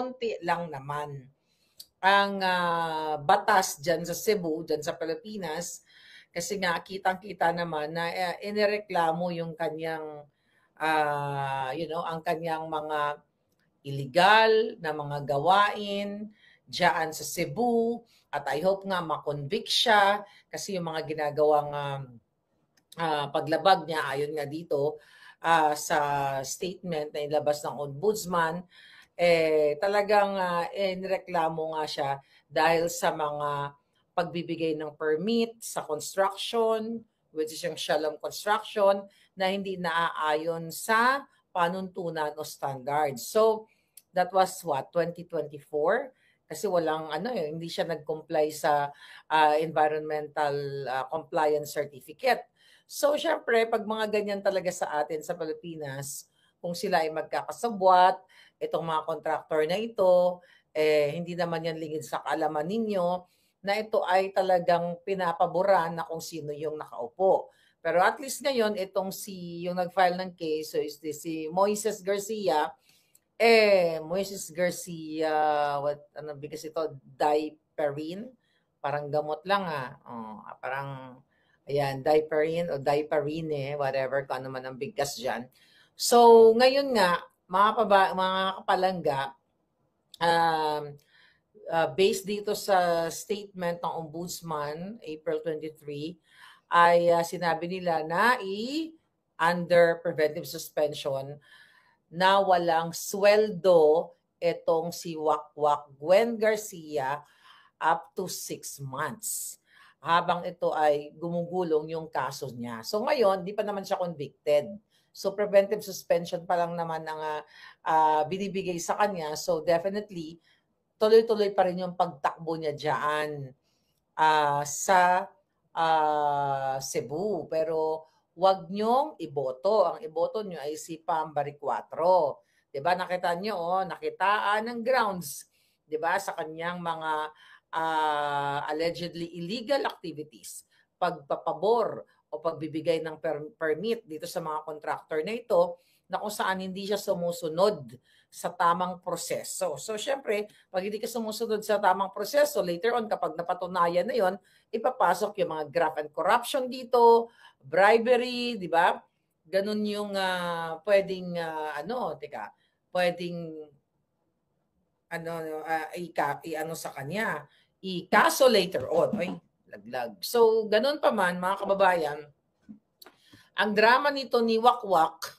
konti lang naman ang batas dyan sa Cebu, dyan sa Pilipinas, kasi nga kitang-kita naman na inireklamo yung kanyang, ang kanyang mga illegal na mga gawain dyan sa Cebu, at I hope nga makonvict siya kasi yung mga ginagawang paglabag niya ayon nga dito sa statement na ilabas ng ombudsman, talagang inireklamo nga siya dahil sa mga pagbibigay ng permit sa construction, which is yung shalom construction, na hindi naaayon sa panuntunan o standards. So, that was what, 2024? Kasi walang hindi siya nag-comply sa environmental compliance certificate. So, syempre, pag mga ganyan talaga sa atin sa Pilipinas, kung sila ay magkakasabwat, itong mga contractor na ito, hindi naman yan lingid sa kaalaman ninyo, na ito ay talagang pinapaboran na kung sino yung nakaupo. Pero at least ngayon, yung nag-file ng case, so is this si Moises Garcia, Moises Garcia, bigas ito, Diperin, parang gamot lang parang, ayan, Diperin o Diperine, whatever, kung ano man ang bigkas dyan. So, ngayon nga, mga kapalangga, based dito sa statement ng Ombudsman, April 23, ay sinabi nila na under preventive suspension na walang sweldo itong si Wakwak Gwen Garcia up to 6 months. Habang ito ay gumugulong yung kaso niya. So ngayon, di pa naman siya convicted. So preventive suspension pa lang naman ang binibigay sa kanya. So definitely, tuloy-tuloy pa rin yung pagtakbo niya dyan sa Cebu. Pero wag niyong iboto. Ang iboto niyo ay si Pam Bariccuatro. 'Di ba? Nakita niyo, nakitaan ng grounds, 'di ba, sa kanyang mga allegedly illegal activities, pagpapabor o pagbibigay ng permit dito sa mga contractor na ito, na kung saan hindi siya sumusunod sa tamang proseso. So, syempre, pag hindi ka sumusunod sa tamang proseso, later on, kapag napatunayan na yon, ipapasok yung mga graft and corruption dito, bribery, di ba? Ganun yung pwedeng, pwedeng, sa kanya, ikaso later on. Ay, laglag. So, ganun pa man, mga kababayan, ang drama nito ni Wakwak,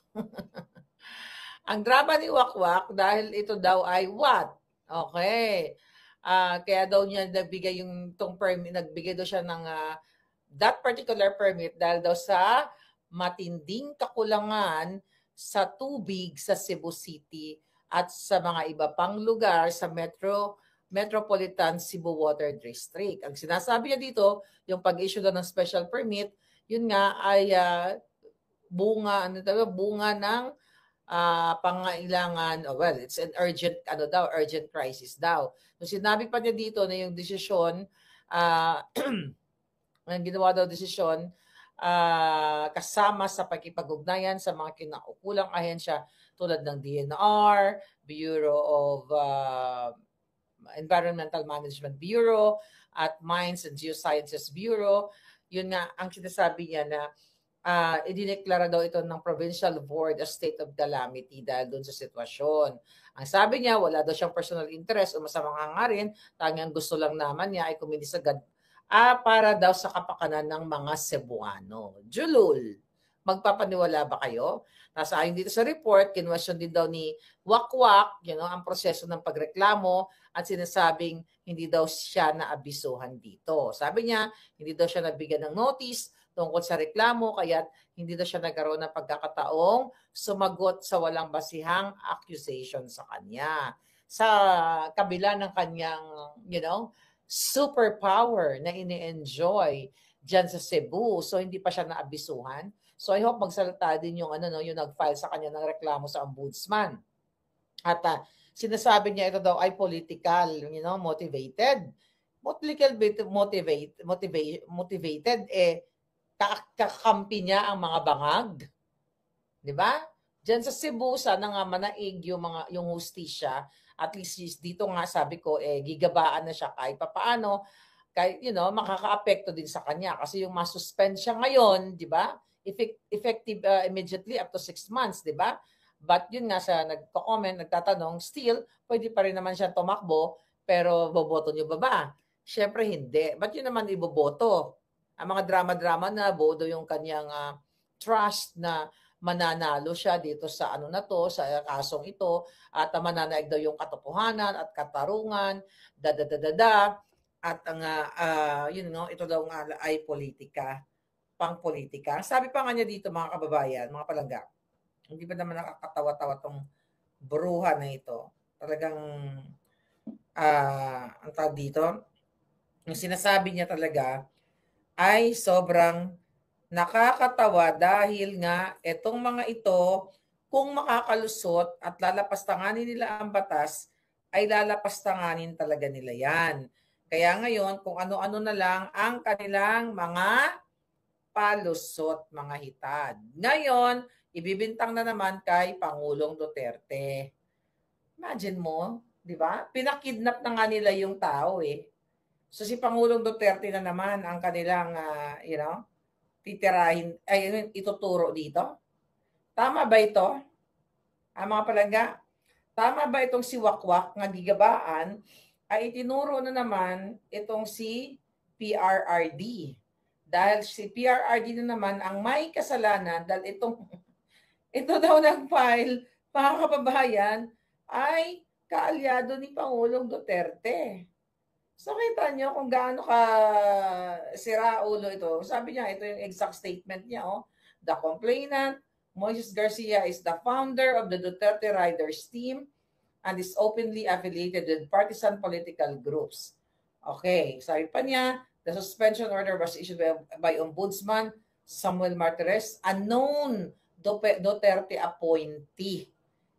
ang drama ni Wakwak, dahil ito daw ay what? Okay. Kaya daw niya nagbigay nagbigay daw siya ng that particular permit dahil daw sa matinding kakulangan sa tubig sa Cebu City at sa mga iba pang lugar sa Metropolitan Cebu Water District. Ang sinasabi niya dito, yung pag-issue daw ng special permit, yun nga ay bunga ng pangailangan, it's an urgent crisis daw. So sinabi pa niya dito na yung desisyon, ang ginawa daw desisyon, kasama sa pakipag-ugnayan sa mga kinaukulang ahensya tulad ng DNR, Bureau of Environmental Management Bureau, at Mines and Geosciences Bureau. Yun nga, ang sinasabi niya na idineklara daw ito ng Provincial Board a state of calamity dahil doon sa sitwasyon. Ang sabi niya, wala daw siyang personal interest o masamang hangarin, tanging gusto lang naman niya ay kuminis agad para daw sa kapakanan ng mga Cebuano. Julul, magpapaniwala ba kayo? Nasa ayon dito sa report, kinwestiyon din daw ni Wakwak, ang proseso ng pagreklamo at sinasabing hindi daw siya naabisuhan dito. Sabi niya, hindi daw siya nabigyan ng notice tungkol sa reklamo, kaya hindi daw siya nagkaroon ng pagkakataong sumagot sa walang basihang accusation sa kanya. Sa kabila ng kanyang, superpower na ini-enjoy dyan sa Cebu, so hindi pa siya naabisuhan. So I hope magsalita din yung nag-file sa kanya ng reklamo sa ombudsman. At sinasabi niya ito daw ay political, motivated. Motivated, kakampi niya ang mga bangag. 'Di ba? Diyan sa Cebu, sana nga manaig yung hustisya At least dito nga sabi ko, gigabaan na siya kahit papaano, kahit, makakaapekto din sa kanya. Kasi yung masuspend siya ngayon, di ba? Effective immediately up to 6 months, di ba? But yun nga sa nagko-comment, nagtatanong, still, pwede pa rin naman siya tumakbo, pero boboto niyo ba? Siyempre hindi. Ba't yun naman iboboto? Ang mga drama-drama na bodo yung kanyang trust na mananalo siya dito sa na to, sa kasong ito, at mananaig daw yung katotohanan at katarungan, at ang ito daw nga ay politika, pang-politika. Sabi pa nga niya dito mga kababayan, mga palangga, hindi ba naman nakakatawa-tawa tong bruha na ito? Talagang ang tawag dito, yung sinasabi niya talaga ay sobrang nakakatawa dahil nga etong mga ito, kung makakalusot at lalapastanganin nila ang batas, ay lalapastanganin talaga nila yan. Kaya ngayon, kung ano-ano na lang ang kanilang mga palusot, mga hitad. Ngayon, ibibintang na naman kay Pangulong Duterte. Imagine mo, di ba? Pinakidnap na nga nila yung tao eh. So si Pangulong Duterte na naman ang kanilang, titirahin, ituturo dito. Tama ba ito? Mga palangga, tama ba itong si Wakwak nga gigabaan ay itinuro na naman itong si PRRD? Dahil si PRRD na naman ang may kasalanan dahil ito daw nag-file, mga kababayan, ay kaalyado ni Pangulong Duterte. So kita nyo kung gaano ka sira ulo ito. Sabi niya, ito yung exact statement niya. The complainant, Moises Garcia, is the founder of the Duterte Riders team and is openly affiliated with partisan political groups. Okay, sabi pa niya, the suspension order was issued by Ombudsman Samuel Martires, a known Duterte appointee,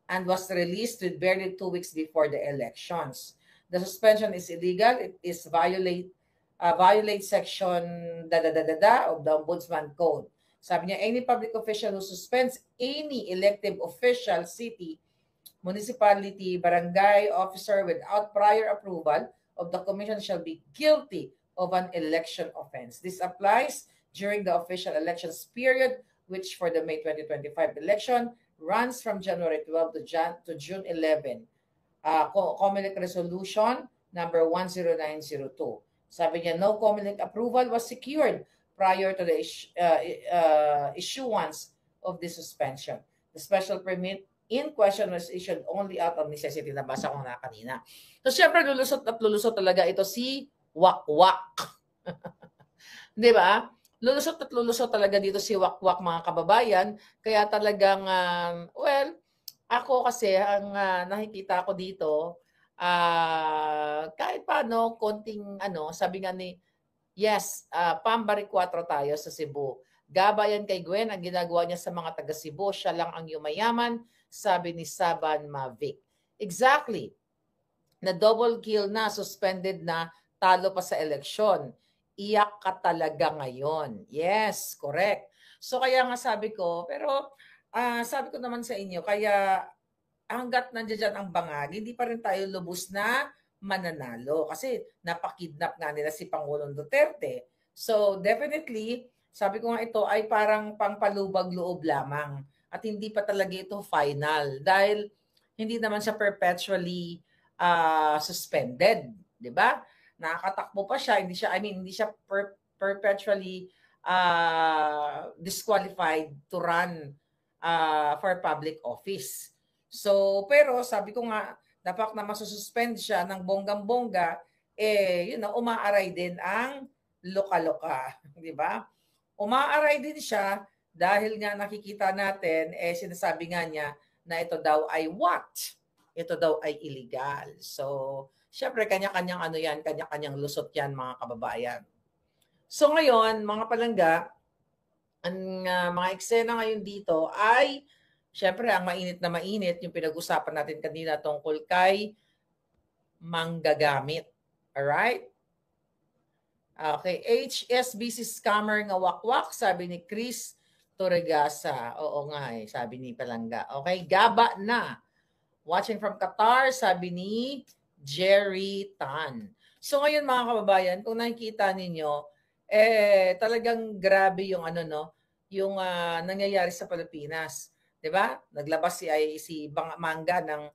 and was released with barely 2 weeks before the elections. The suspension is illegal. It is violate section of the Ombudsman Code. Sabi niya, any public official who suspends any elective official, city, municipality, barangay officer without prior approval of the commission shall be guilty of an election offense. This applies during the official elections period, which for the May 2025 election runs from January 12 to June 11. Comelec Resolution number 10902. Sabi niya, no Comelec approval was secured prior to the issuance of the suspension. The special permit in question was issued only out of necessity. Nabasa ko na kanina. So, syempre, lulusot at lulusot talaga ito si Wakwak. Di ba? Lulusot at lulusot talaga dito si Wakwak, mga kababayan. Kaya talagang, ako kasi, ang nakikita ko dito, kahit paano, konting, sabi nga ni, yes, pambari 4 tayo sa Cebu. Gabayan kay Gwen, ang ginagawa niya sa mga taga Cebu, siya lang ang yumayaman, sabi ni Saban Mavic. Exactly. Na double kill na, suspended na, talo pa sa eleksyon. Iyak ka talaga ngayon. Yes, correct. So kaya nga sabi ko, pero sabi ko naman sa inyo, kaya hanggat nandiyan ang bangag, hindi pa rin tayo lubos na mananalo. Kasi napakidnap nga nila si Pangulong Duterte. So definitely, sabi ko nga ito ay parang pangpalubag-loob lamang. At hindi pa talaga ito final. Dahil hindi naman siya perpetually suspended. Diba? Nakakatakbo pa siya. Hindi siya perpetually disqualified to run for public office. So, pero sabi ko nga, dapat na masususpend siya ng bonggang-bongga, umaaray din ang loka-loka. Di ba? Umaaray din siya dahil nga nakikita natin, sinasabi nga niya na ito daw ay what? Ito daw ay illegal. So, syempre, kanya-kanyang kanya-kanyang lusot yan, mga kababayan. So ngayon, mga palangga, ang mga eksena ngayon dito ay, syempre, ang mainit na mainit, yung pinag-usapan natin kanina tungkol kay manggagamit. Alright? Okay, HSBC scammer nga wakwak, sabi ni Chris Torregasa. Oo nga sabi ni Palangga. Okay, gaba na. Watching from Qatar, sabi ni Jerry Tan. So ngayon mga kababayan, kung nakikita ninyo, talagang grabe yung ano no, yung nangyayari sa Pilipinas. 'Di ba? Naglabas si Manga ng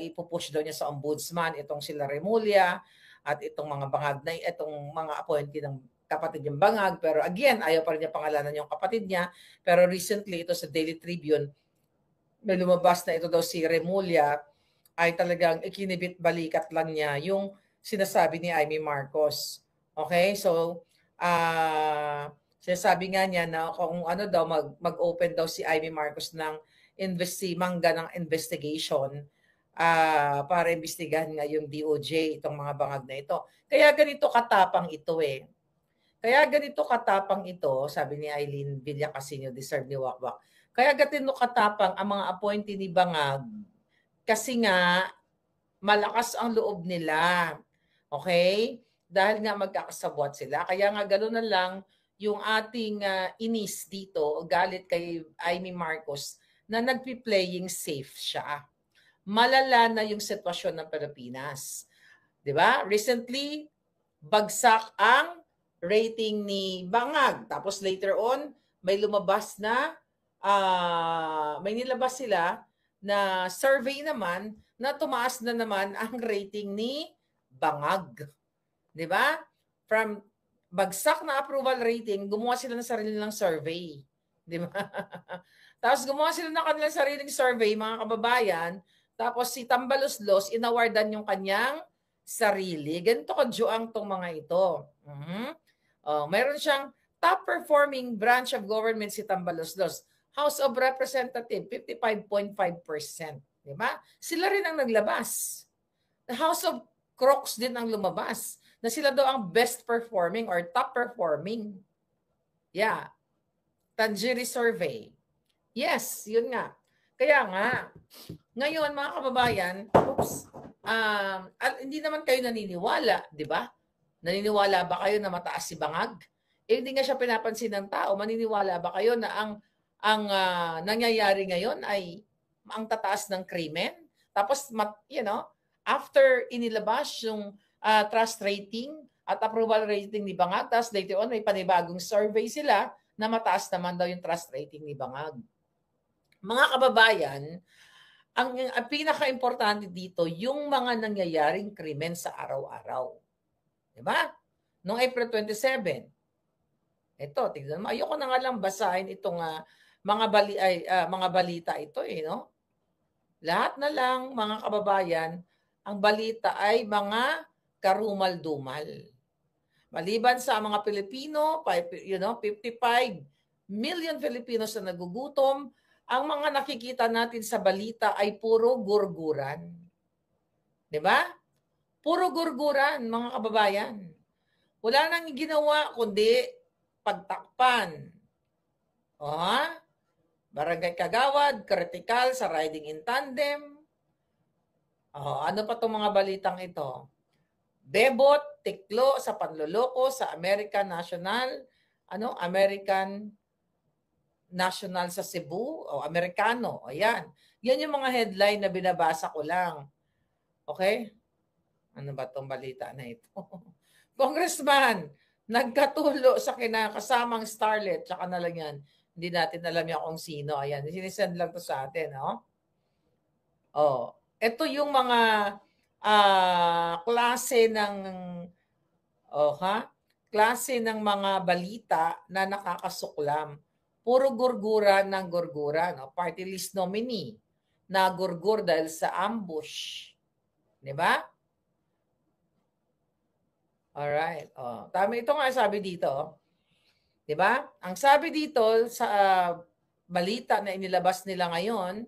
ipupush daw niya sa ombudsman itong sila Remulla at itong mga bangag na itong mga appointee ng kapatid niyang bangag, pero again ayaw pa rin niya pangalanan yung kapatid niya. Pero recently ito sa Daily Tribune may lumabas na ito daw si Remulla ay talagang ikinibit balikat lang niya yung sinasabi ni Amy Marcos. Okay? So, sinasabi nga niya na kung ano daw, mag-open daw si Amy Marcos ng mangga ng investigation para imbestigahan nga yung DOJ itong mga bangag na ito. Kaya ganito katapang ito eh. Kaya ganito katapang ito, sabi ni Eileen Villacasino, deserve ni Wakwak. Kaya ganito katapang ang mga appointee ni Bangag kasi nga malakas ang loob nila. Okay? Dahil nga magkakasabwat sila. Kaya nga gano'n na lang yung ating inis dito, galit kay Amy Marcos na nagpi-playing safe siya. Malala na yung sitwasyon ng Pilipinas. 'Di ba? Recently, bagsak ang rating ni Bangag. Tapos later on, may lumabas na may nilabas sila na survey naman na tumaas na naman ang rating ni Bangag. 'Di ba? From bagsak na approval rating, gumawa sila ng sarili nilang survey. 'Di ba? Tapos gumawa sila ng kanilang sariling survey, mga kababayan. Tapos si Tambaloslos, inawardan yung kanyang sarili. Ganito kadyuang tong mga ito. Mayroon siyang top performing branch of government si Tambaloslos. House of Representative, 55.5%. Di ba? Sila rin ang naglabas. The House of Crocs din ang lumabas na sila daw ang best performing or top performing. Yeah. Tanjiri survey. Yes, yun nga. Kaya nga, ngayon mga kababayan, hindi naman kayo naniniwala, di ba? Naniniwala ba kayo na mataas si Bangag? Hindi nga siya pinapansin ng tao. Maniniwala ba kayo na ang nangyayari ngayon ay ang tataas ng krimen? Tapos, after inilabas yung trust rating at approval rating ni Bangag, tapos later on may panibagong survey sila na mataas naman daw yung trust rating ni Bangag. Mga kababayan, ang pinaka-importante dito, yung mga nangyayaring krimen sa araw-araw. Diba? Noong April 27, ito, tignan mo. Ayoko na nga lang basahin itong mga balita ito no? Lahat na lang, mga kababayan, ang balita ay mga karumal-dumal. Maliban sa mga Pilipino, 55 million Filipinos na nagugutom, ang mga nakikita natin sa balita ay puro gurguran. 'Di ba? Puro gurguran, mga kababayan. Wala nang ginawa kundi pagtakpan. Barangay Kagawad, kritikal sa riding in tandem. Ano pa itong mga balitang ito? Bebot, tiklo sa panloloko sa American National sa Cebu o Amerikano. Ayan. Yan yung mga headline na binabasa ko lang. Okay? Ano ba itong balita na ito? Congressman, nagkatulo sa kinakasamang starlet. Tsaka na lang yan. Hindi natin alam yan kung sino. Ayan. Sinisend lang to sa atin. Ito yung mga klase ng mga balita na nakakasuklam. Puro gurguran ng gurguran. Party list nominee na gurgur dahil sa ambush. Di ba? Alright. Tama ito nga sabi dito. Di ba? Ang sabi dito sa balita na inilabas nila ngayon,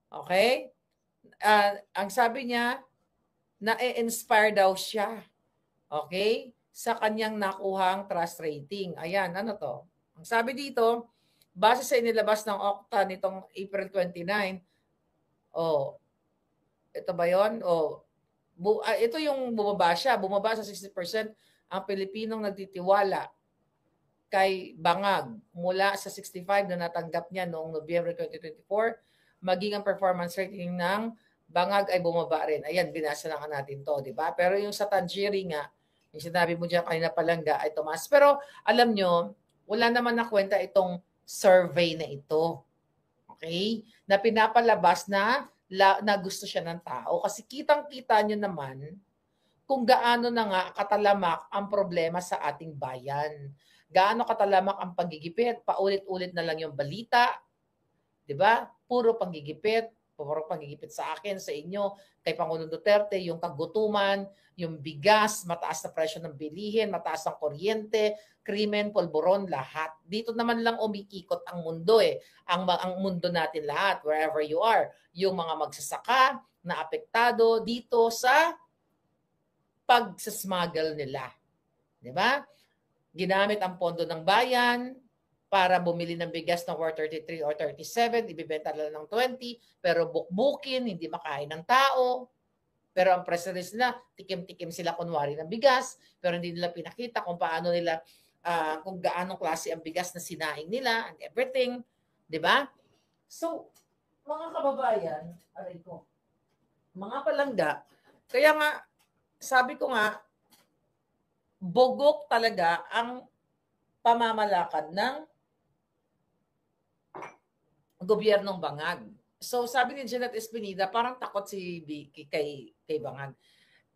okay? Ang sabi niya, na-inspire daw siya. Okay? Sa kanyang nakuhang trust rating. Ayan, ano to? Ang sabi dito, base sa inilabas ng Okta nitong April 29, ito ba yun? Ito yung bumaba siya. Bumaba sa 60% ang Pilipinong nagtitiwala kay Bangag mula sa 65 na natanggap niya noong Nobyembre 2024. maging ang performance rating ng bangag ay bumaba rin. Ayan, binasa na natin to, di ba? Pero yung sa tangerine nga, yung sinabi mo dyan kanina palangga ay tumaas. Pero alam nyo, wala naman na kwenta itong survey na ito. Okay? Na pinapalabas na gusto siya ng tao. Kasi kitang-kita nyo naman kung gaano na nga katalamak ang problema sa ating bayan. Gaano katalamak ang paggigipit. Paulit-ulit na lang yung balita. 'Di ba? Puro panggigipit sa akin, sa inyo, kay Pangulong Duterte, yung kagutuman, yung bigas, mataas na presyo ng bilihin, mataas ang kuryente, krimen, polboron, lahat. Dito naman lang umikikot ang mundo eh. Ang mundo natin lahat, wherever you are. Yung mga magsasaka na apektado dito sa pagsasmuggle nila. 'Di ba? Ginamit ang pondo ng bayan para bumili ng bigas na worth 33 or 37, ibibenta lang ng 20, pero bukbukin, hindi makain ng tao. Pero ang press release nila, tikim-tikim sila kunwari ng bigas, pero hindi nila pinakita kung paano nila, kung gaanong klase ang bigas na sinaing nila and everything. Di ba? So, mga kababayan, aray ko, mga palangga, kaya nga, sabi ko nga, bugok talaga ang pamamalakad ng gobyernong Bangag. So sabi ni Janet Espinida, parang takot si Vicky kay Bangag.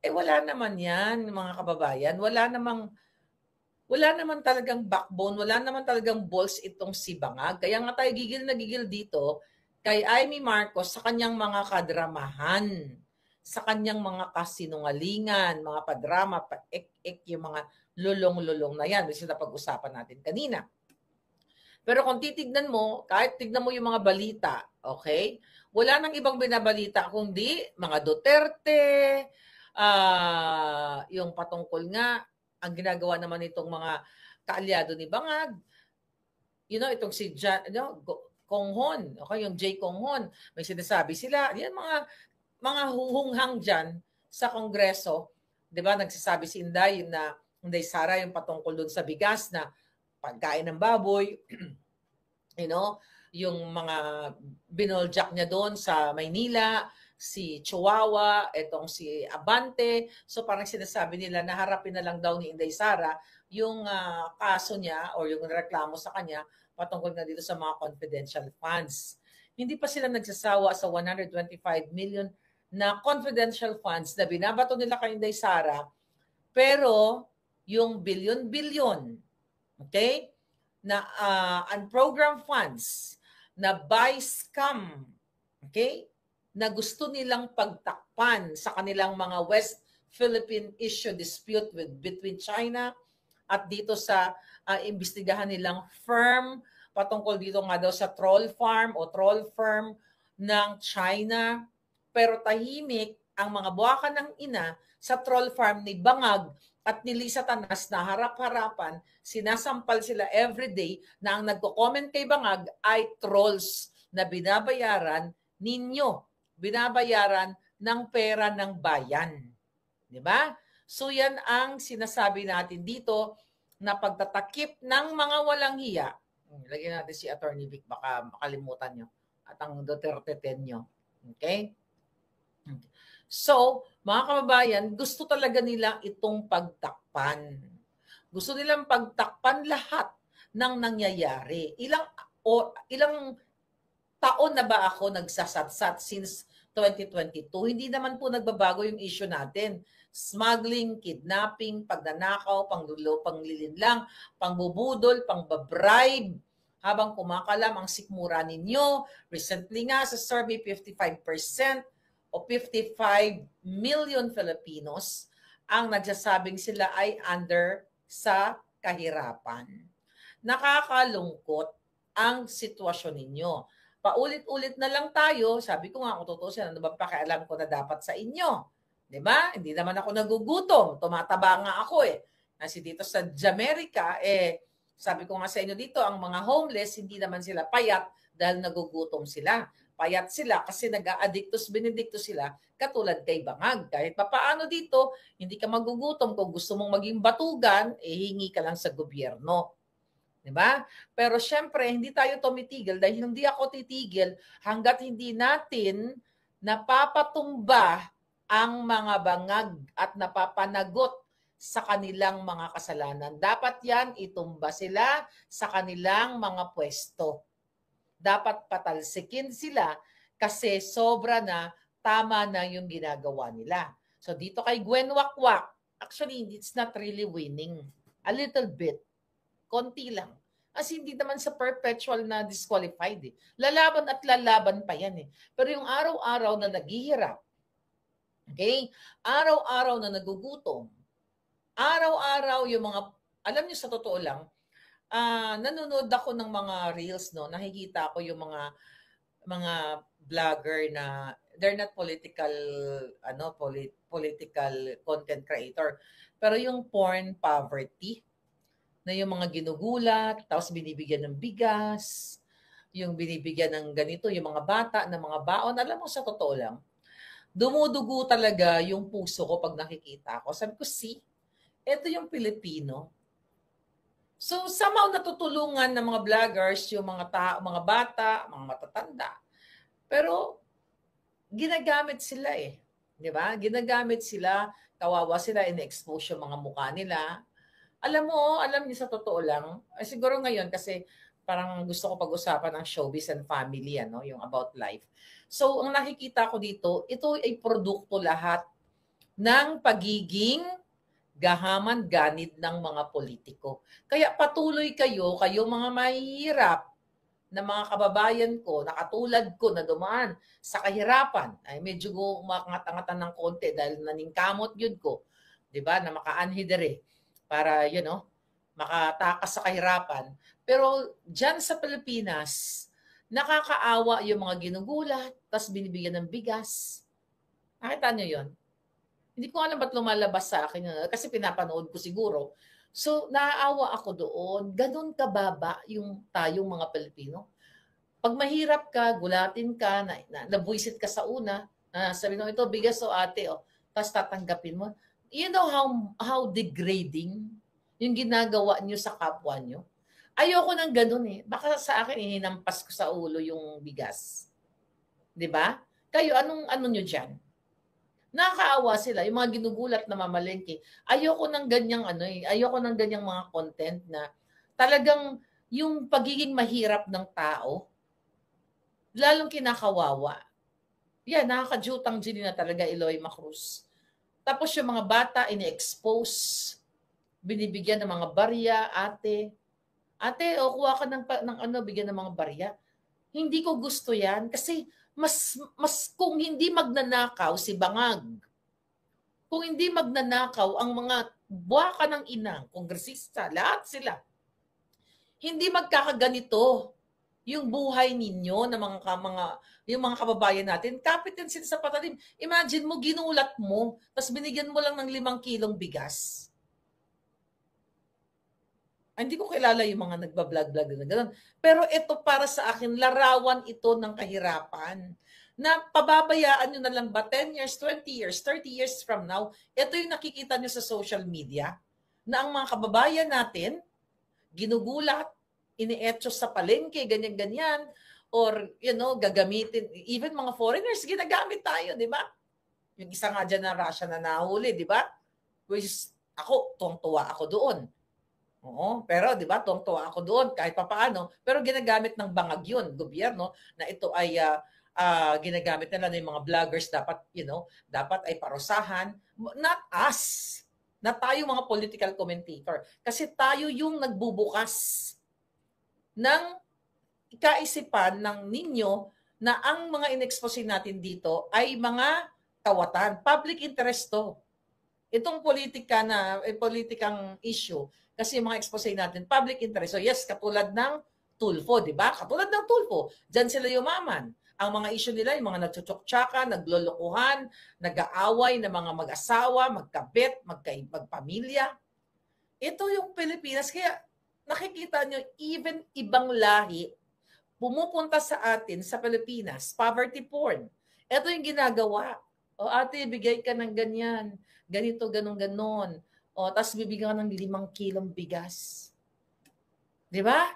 Wala naman yan, mga kababayan. Wala naman talagang backbone, wala naman talagang balls itong si Bangag. Kaya nga tayo gigil na gigil dito kay Amy Marcos sa kanyang mga kadramahan, sa kanyang mga kasinungalingan, mga padrama, paek-ek, yung mga lulong-lulong na yan, which is napag-usapan natin kanina. Pero kung titignan mo, kahit tignan mo yung mga balita, okay? Wala nang ibang binabalita kundi mga Duterte, yung patungkol nga, ang ginagawa naman itong mga kaalyado ni Bangag, itong si Konghon, okay, yung J. Konghon, may sinasabi sila, yan mga huhunghang dyan sa Kongreso, di ba, nagsasabi si Inday Sara, yung patungkol dun sa bigas na pagkain ng baboy, yung mga binoljak niya doon sa Maynila, si Chihuahua, etong si Abante. So parang sinasabi nila na harapin na lang daw ni Inday Sara yung kaso niya o yung reklamo sa kanya patungkol na dito sa mga confidential funds. Hindi pa sila nagsasawa sa 125 million na confidential funds na binabato nila kay Inday Sara, pero yung bilyon-bilyon, okay, na unprogrammed funds, na by scam, okay, na gusto nilang pagtakpan sa kanilang mga West Philippine issue dispute between China at dito sa imbestigahan nilang firm patungkol dito nga daw sa troll farm o troll firm ng China. Pero tahimik ang mga buwakan ng ina sa troll farm ni Bangag at ni Lisa Tanas na harap-harapan, sinasampal sila everyday na ang nagko-comment kay Bangag ay trolls na binabayaran ninyo, binabayaran ng pera ng bayan. Di ba? So yan ang sinasabi natin dito na pagtatakip ng mga walang hiya. Lagyan natin si Attorney Vic, baka makalimutan nyo. At ang Duterte 10 nyo. Okay? So, mga kababayan, gusto talaga nila itong pagtakpan. Gusto nilang pagtakpan lahat ng nangyayari. Ilang taon na ba ako nagsasatsat since 2022? Hindi naman po nagbabago yung issue natin. Smuggling, kidnapping, pagnanakaw, panglilinlang, pangbubudol, pangbabribe, habang kumakalam ang sikmura ninyo. Recently nga sa survey, 55% o 55 million Filipinos ang nagsasabing sila ay under sa kahirapan. Nakakalungkot ang sitwasyon ninyo. Paulit-ulit na lang tayo, sabi ko nga kung tutusin, ano ba pakialam ko na dapat sa inyo? Diba? Hindi naman ako nagugutom, tumataba nga ako eh. Kasi dito sa Jamaica, sabi ko nga sa inyo dito, ang mga homeless, hindi naman sila payat dahil nagugutom sila. Payat sila kasi nag-addictus benedictus sila katulad kay Bangag. Kahit papaano dito, hindi ka magugutom. Kung gusto mong maging batugan, hingi ka lang sa gobyerno. 'Di ba? Pero siyempre hindi tayo tumitigil dahil hindi ako titigil hangga't hindi natin napapatumba ang mga bangag at napapanagot sa kanilang mga kasalanan. Dapat 'yan itumba sila sa kanilang mga pwesto. Dapat patalsikin sila kasi sobra na, tama na yung ginagawa nila. So dito kay Gwen Wakwak, actually it's not really winning. A little bit. Konti lang. Kasi hindi naman sa perpetual na disqualified eh. Lalaban at lalaban pa yan eh. Pero yung araw-araw na naghihirap, okay? Araw-araw na nagugutom, araw-araw yung mga, alam niyo sa totoo lang, nanonood ako ng mga reels, no, nakikita ko yung mga vlogger na they're not political political content creator, pero yung porn poverty na yung mga ginugulat tapos binibigyan ng bigas, yung binibigyan ng ganito yung mga bata ng mga baon. Alam mo, sa totoo lang, dumudugo talaga yung puso ko pag nakikita ko. Sabi ko, see, ito yung Pilipino. So somehow natutulungan ng mga vloggers yung mga bata, mga matatanda. Pero ginagamit sila eh. 'Di ba? Ginagamit sila, kawawa sila, ine-expose yung mga mukha nila. Alam niyo sa totoo lang, siguro ngayon kasi parang gusto ko pag-usapan ng showbiz and family, yung about life. So ang nakikita ko dito, ito ay produkto lahat ng pagiging gahaman ganid ng mga politiko. Kaya patuloy kayo mga mahihirap na mga kababayan ko, na katulad ko na dumaan sa kahirapan, ay medyo umangat-angatan ng konti dahil naningkamot yun ko, 'di ba, na makaanhi dere para makatakas sa kahirapan. Pero diyan sa Pilipinas, nakakaawa yung mga ginugulat, tapos binibigyan ng bigas. Nakita niyo 'yon? Hindi ko alam ba't lumalabas sa akin yun, kasi pinapanood ko siguro. So, naaawa ako doon. Ganun kababa yung tayong mga Pilipino. Pag mahirap ka, gulatin ka, nabuisit ka sa una, sabi mo, ito, bigas o ate, tapos tatanggapin mo. You know how degrading yung ginagawa nyo sa kapwa nyo? Ayoko ng ganun eh. Baka sa akin, hinampas ko sa ulo yung bigas. 'Di ba? Kayo, ano nyo dyan? Nakakaawa sila, yung mga ginugulat na mamalengke. Ayoko ng ganyang ayoko ng ganyang mga content na talagang yung pagiging mahirap ng tao, lalong kinakawawa. Yan, nakakajutang gini na talaga, Eloy Macruz. Tapos yung mga bata, ini-expose, binibigyan ng mga barya, ate, kuha ka ng bigyan ng mga barya. Hindi ko gusto yan kasi mas kung hindi magnanakaw si Bangag, kung hindi magnanakaw ang mga buwaka ng inang, kongresista, lahat sila, hindi magkakaganito yung buhay ninyo na yung mga kababayan natin. Kapit din sila sa patalim. Imagine mo, ginulat mo, tapos binigyan mo lang ng 5 kilong bigas. Hindi ko kilala yung mga nagbablog-vlog na gano'n. Pero ito para sa akin, larawan ito ng kahirapan. Na pababayaan nyo na lang ba 10 years, 20 years, 30 years from now, ito yung nakikita nyo sa social media, na ang mga kababayan natin, ginugulat, inietso sa palengke, ganyan-ganyan, or, gagamitin, even mga foreigners, ginagamit tayo, di ba? Yung isa nga dyan na Russia na nahuli, di ba? Which ako, tuwang-tuwa ako doon. Oo, pero 'di ba, tuwang-tuwa ako doon kahit papaano, pero ginagamit ng bangag 'yun, gobyerno, na ito ay ginagamit nila ng mga vloggers, dapat dapat ay parusahan, not us, na tayo mga political commentator, kasi tayo yung nagbubukas ng kaisipan ng ninyo na ang mga inexpose natin dito ay mga kawatan, public interest to. Itong politikang issue, kasi yung mga expose natin, public interest. So yes, katulad ng Tulfo, di ba? Katulad ng Tulfo, dyan sila yumaman. Ang mga issue nila, yung mga nagtsutsuktsaka, naglolokohan, nag-aaway na mga mag-asawa, magkabit, magpamilya. Ito yung Pilipinas. Kaya nakikita nyo, even ibang lahi, pumupunta sa atin sa Pilipinas, poverty porn. Ito yung ginagawa. O ate, bigay ka ng ganyan, ganito, ganon. O, tapos bibigyan ka ng 5 kilong bigas. 'Di ba?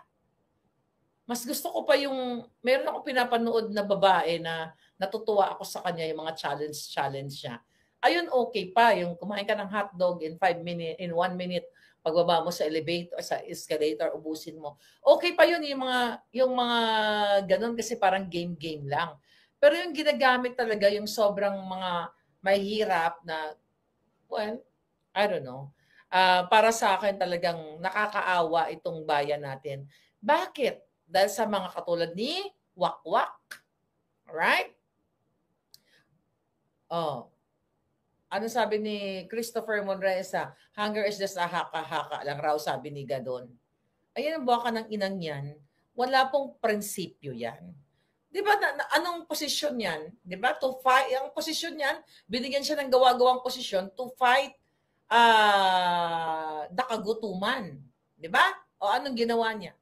Mas gusto ko pa yung meron akong pinapanood na babae na natutuwa ako sa kanya yung mga challenge niya. Ayun, okay pa yung kumain ka ng hotdog in 1 minute, pagbaba mo sa elevator, sa escalator, ubusin mo. Okay pa yun yung mga gano'n kasi parang game-game lang. Pero yung ginagamit talaga yung sobrang mga mahihirap na, well, I don't know. Para sa akin talagang nakakaawa itong bayan natin. Bakit? Dahil sa mga katulad ni Wakwak, right? Oh, ano sabi ni Christopher Monresa? Hunger is just a haka-haka lang raw, sabi ni Gadon. Ayan ang baka ng inang yan. Wala pong prinsipyo yan. Di ba, anong posisyon yan? Di ba, to fight, ang posisyon yan, binigyan siya ng gawa-gawang posisyon to fight the kagutuman. Di ba? O anong ginawa niya?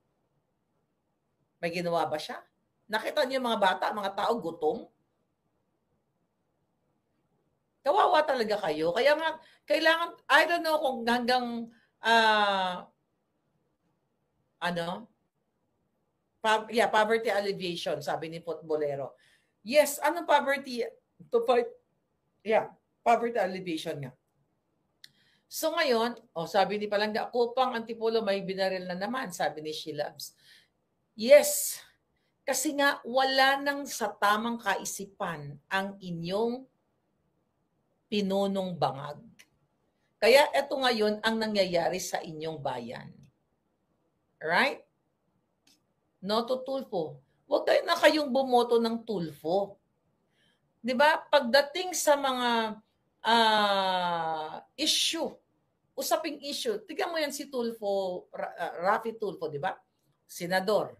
May ginawa ba siya? Nakita niyo yung mga bata, mga tao gutom? Kawawa talaga kayo. Kaya nga, kailangan, I don't know kung hanggang, ano, poverty alleviation, sabi ni Potbolero. Yes, anong poverty? To fight, poverty alleviation nga. So ngayon, sabi ni Palangga, Kupang Antipolo may binaril na naman, sabi ni Shilabs. Yes, kasi nga wala nang sa tamang kaisipan ang inyong pinunong bangag. Kaya ito ngayon ang nangyayari sa inyong bayan. Right? No to Tulfo. Huwag kayo na kayong bumoto ng Tulfo. 'Di ba? Pagdating sa mga issue, usaping issue, tignan mo yan si Tulfo, Rafi Tulfo, 'di ba? Senador.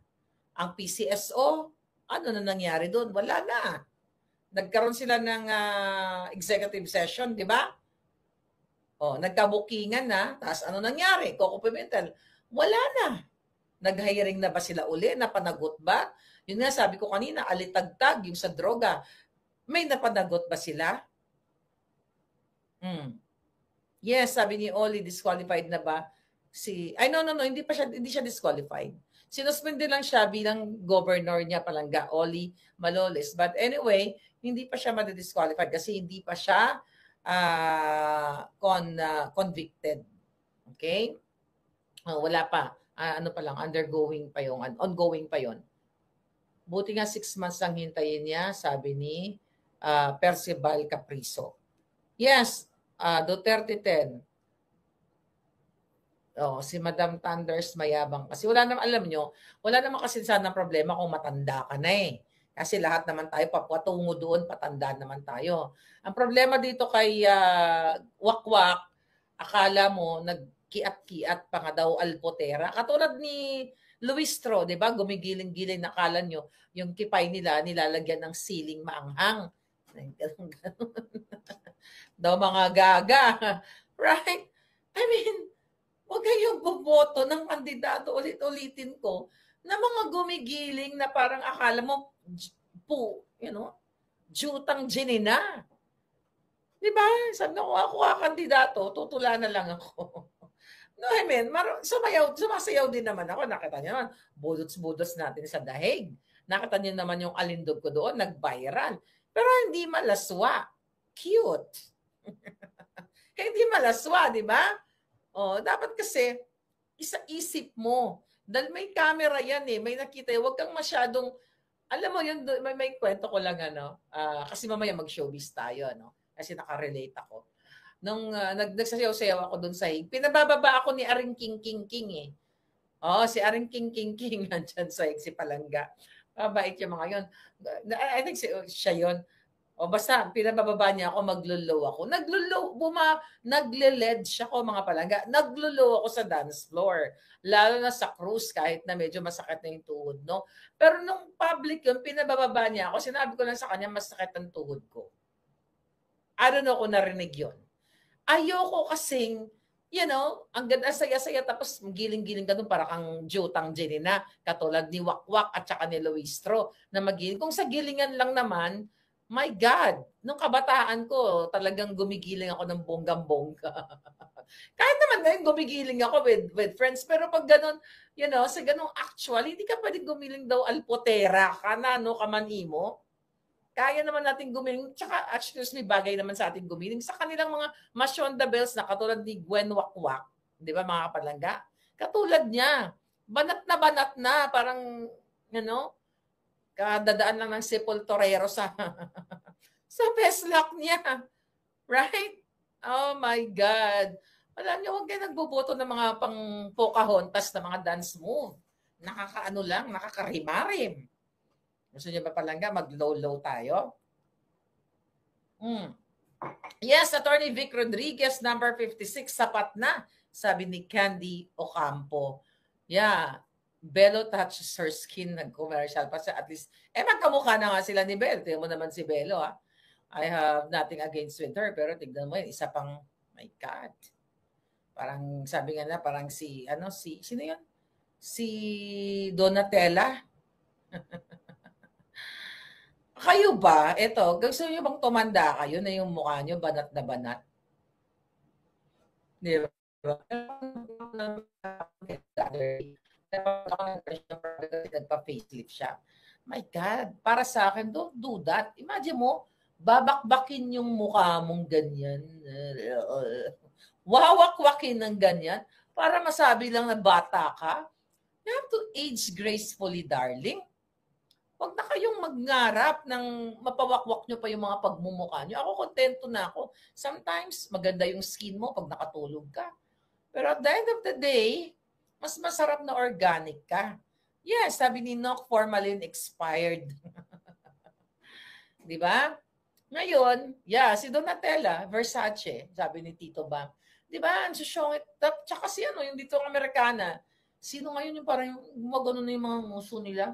Ang PCSO, ano na nangyari doon? Wala na. Nagkaroon sila ng executive session, 'di ba? Nagkabukingan na, tapos ano nangyari? Coco Pimentel, wala na. Nag-hiring na ba sila uli? Napanagot ba? Yun nga sabi ko kanina, alitagtag yung sa droga. May napanagot ba sila? Yes, sabi ni Oli, disqualified na ba? No, hindi siya disqualified. Sinuspende lang siya bilang governor niya Palangga, Oli Maloles. But anyway, hindi pa siya ma-disqualified kasi hindi pa siya convicted. Okay? Wala pa. Ano pa lang, ongoing pa yon. Buti nga 6 months lang hintayin niya, sabi ni Percival Capriso. Yes, Duterte 10. Si Madam Thunders mayabang. Kasi wala naman, alam nyo, wala naman kasi sana problema kung matanda ka na eh. Kasi lahat naman tayo, papatungo doon, patanda naman tayo. Ang problema dito kay Wakwak, akala mo, nagkiat-kiat pa nga daw Alpotera. Katulad ni Luistro, di ba? Gumigiling-giling, nakala nyo, yung kipay nila, nilalagyan ng siling maanghang. Daw mga gaga. Right? I mean, huwag kayong bumoto ng kandidato, ulit-ulitin ko, na mga gumigiling na parang akala mo, jutang ginina. Diba? Sabi ko, ako kandidato, tutula na lang ako. No, I mean, sumasayaw din naman ako. Nakita niyo naman, budots-budots natin sa dahig. Nakita niyo naman yung alindog ko doon, nag-viral. Pero hindi malaswa. Cute. Hindi malaswa, di ba? Dapat kasi, isa-isip mo. Dahil may camera yan eh. May nakita. Huwag kang masyadong, alam mo yun, may kwento ko lang kasi mamaya mag-showbiz tayo, kasi nakarelate ako. Nung nagsasayaw-sayaw ako doon sa hig, pinabababa ako ni Aring King King King eh. Si Aring King King King nandyan sa hig, si Palangga. Mabait yung mga yun. I think siya yun. Basta pinabababa niya ako, maglulow ako. Nagle-led siya ko mga Palangga. Naglulow ako sa dance floor. Lalo na sa cruise kahit na medyo masakit na yung tuhod, no? Pero nung public yun, pinabababa niya ako. Sinabi ko lang sa kanya, masakit ang tuhod ko. I don't know kung narinig yun. Ayoko kasing, ang ganda, saya-saya, tapos giling-giling ka doon para kang jutang ginina, katulad ni Wakwak at saka ni Luistro na magiling. Kung sa gilingan lang naman, My God, nung kabataan ko talagang gumigiling ako ng bonggang-bongga. Kahit naman ngayon gumigiling ako with friends, pero 'pag gano'n, sa gano'ng actual, hindi ka puwedeng gumiling daw alpotera ka na 'no, kamanhimo. Kaya naman nating gumiling, tsaka excuse me, bagay naman sa ating gumiling sa kanilang mga Masyonda bells na katulad ni Gwen Wakwak, 'di ba mga kapalangga? Katulad niya, banat na parang kadadaan lang ng sepulturero sa sa peslak niya, right? Oh my God. Alam niyo, huwag kayo nagboboto ng mga pang Pocahontas na mga dance move. Nakakaano lang, nakakarimarim. Gusto niyo ba palangga mag-low-low tayo? Yes, Attorney Vic Rodriguez, number 56, sapat na, sabi ni Candy Ocampo. Yeah, Belo touches her skin, nag-commercial pa siya. At least, magkamukha na nga sila ni Bel. Tingnan mo naman si Belo, ha. I have nothing against with her, pero tignan mo yun, isa pang, my God. Parang, sabi nga na, parang sino yun? Si Donatella. Kayo ba, gusto niyo bang tumanda kayo na yung mukha niyo banat na banat? Di ba? Nagpa-facelift siya. My God, para sa akin, don't do that. Imagine mo, babakbakin yung mukha mong ganyan. Wawakwakin ng ganyan para masabi lang na bata ka. You have to age gracefully, darling. Huwag na kayong magngarap ng mapawakwak nyo pa yung mga pagmumukha nyo. Ako, kontento na ako. Sometimes, maganda yung skin mo pag nakatulog ka. Pero at the end of the day, mas masarap na organic ka. Yes, sabi ni Noc, formalin expired. Di ba? Ngayon, si Donatella, Versace, sabi ni Tito Bam. Di ba? Ang susyongit. Tsaka yung dito ang Amerikana. Sino ngayon yung parang gumagano na yung mga muso nila?